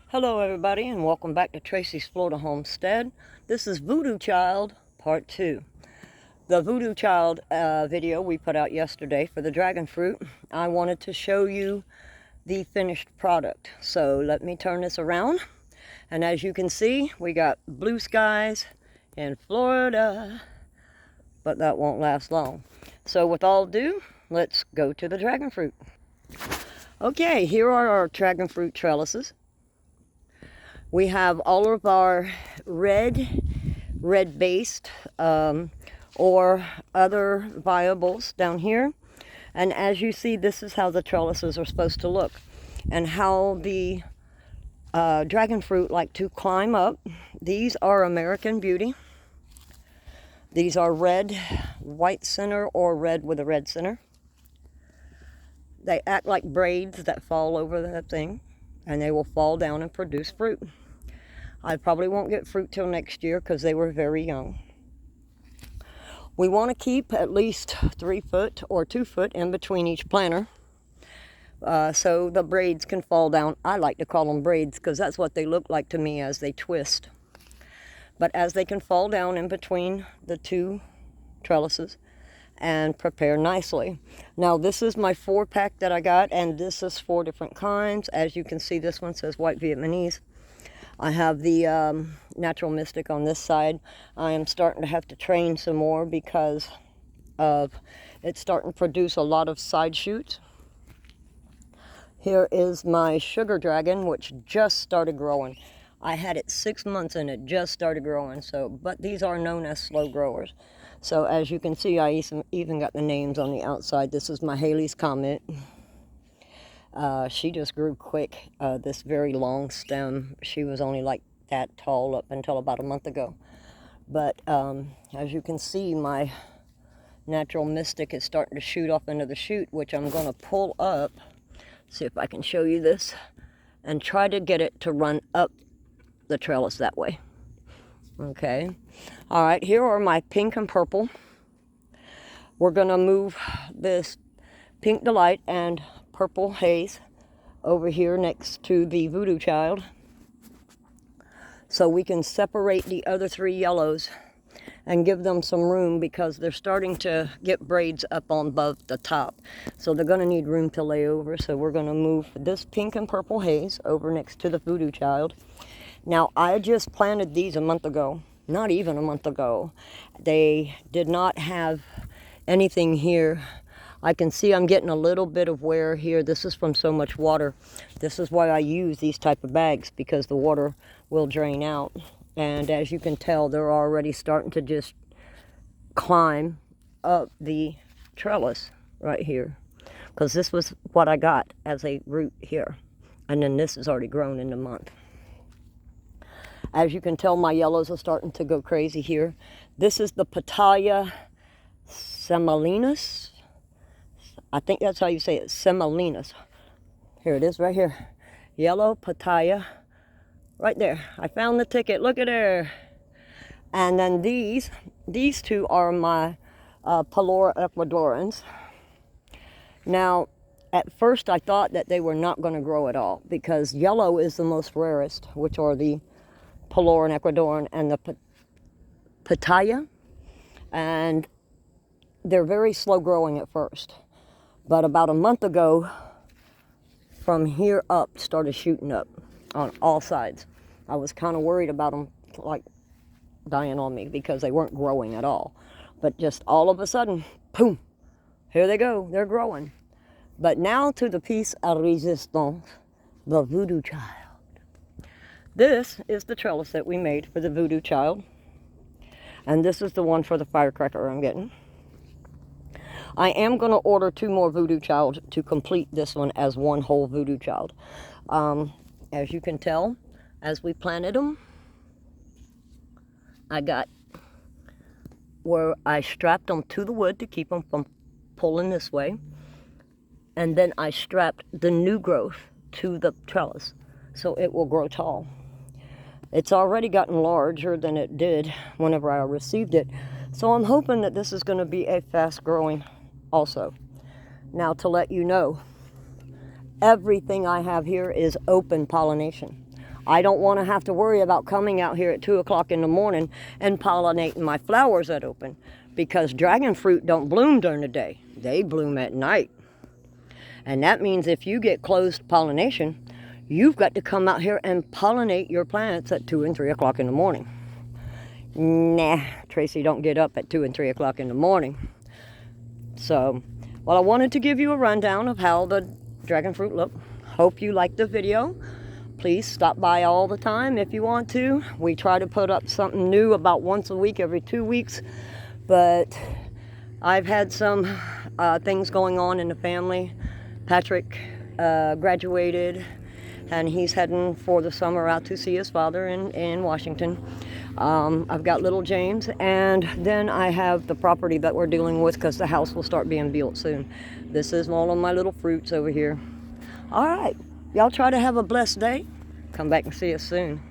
Hello everybody and welcome back to Tracy's Florida Homestead. This is Voodoo Child Part 2. The Voodoo Child video we put out yesterday for the dragon fruit. I wanted to show you the finished product. So let me turn this around. And as you can see, we got blue skies in Florida. But that won't last long. So with all ado, let's go to the dragon fruit. Okay, here are our dragon fruit trellises. We have all of our red-based or other viables down here. And as you see, this is how the trellises are supposed to look. And how the dragon fruit like to climb up. These are American Beauty. These are red, white center, or red with a red center. They act like braids that fall over that thing. And they will fall down and produce fruit. I probably won't get fruit till next year because they were very young. We want to keep at least 3 foot or 2 foot in between each planter so the braids can fall down. I like to call them braids because that's what they look like to me as they twist. But as they can fall down in between the two trellises and prepare nicely. Now this is my 4-pack that I got, and this is 4 different kinds. As you can see, this one says white Vietnamese. I have the natural mystic on this side. I am starting to have to train some more because of it's starting to produce a lot of side shoots. Here is my sugar dragon, which just started growing. I had it 6 months and it just started growing. But these are known as slow growers. So as you can see, I even got the names on the outside. This is my Haley's Comet. She just grew quick. This very long stem. She was only like that tall up until about a month ago. But as you can see, my natural mystic is starting to shoot off into the shoot, which I'm going to pull up. See if I can show you this. And try to get it to run up the trellis that way. Okay. All right, here are my pink and purple. We're going to move this pink delight and purple haze over here next to the Voodoo Child so we can separate the other 3 yellows and give them some room because they're starting to get braids up on above the top, so they're going to need room to lay over. So we're going to move this pink and purple haze over next to the Voodoo Child. Now I just planted these a month ago, not even a month ago. They did not have anything here. I can see I'm getting a little bit of wear here. This is from so much water. This is why I use these type of bags, because the water will drain out. And as you can tell, they're already starting to just climb up the trellis right here. Because this was what I got as a root here. And then this is already grown in a month. As you can tell, my yellows are starting to go crazy here. This is the Pataya Selenicereus. I think that's how you say it, Selenicereus. Here it is right here. Yellow Pataya, right there. I found the ticket, look at there. And then these 2 are my Palora Ecuadorians. Now, at first I thought that they were not going to grow at all because yellow is the most rarest, which are the Palora Ecuadorian and the Pataya. And they're very slow growing at first. But about a month ago, from here up, started shooting up on all sides. I was kind of worried about them like dying on me because they weren't growing at all. But just all of a sudden, boom, here they go, they're growing. But now to the piece à résistance, the Voodoo Child. This is the trellis that we made for the Voodoo Child. And this is the one for the firecracker I'm getting. I am going to order 2 more Voodoo Child to complete this one as one whole Voodoo Child. As you can tell, as we planted them, I got where I strapped them to the wood to keep them from pulling this way. And then I strapped the new growth to the trellis so it will grow tall. It's already gotten larger than it did whenever I received it. So I'm hoping that this is going to be a fast growing also. Now to let you know, everything I have here is open pollination. I don't want to have to worry about coming out here at 2 o'clock in the morning and pollinating my flowers that open, because dragon fruit don't bloom during the day. They bloom at night. And that means if you get closed pollination, you've got to come out here and pollinate your plants at 2 and 3 o'clock in the morning. Nah, Tracy don't get up at 2 and 3 o'clock in the morning. So, well, I wanted to give you a rundown of how the dragon fruit look. Hope you liked the video. Please stop by all the time if you want to. We try to put up something new about once a week, every 2 weeks. But I've had some things going on in the family. Patrick graduated, and he's heading for the summer out to see his father in Washington. I've got little James, and then I have the property that we're dealing with because the house will start being built soon. This is one of my little fruits over here. All right, y'all try to have a blessed day. Come back and see us soon.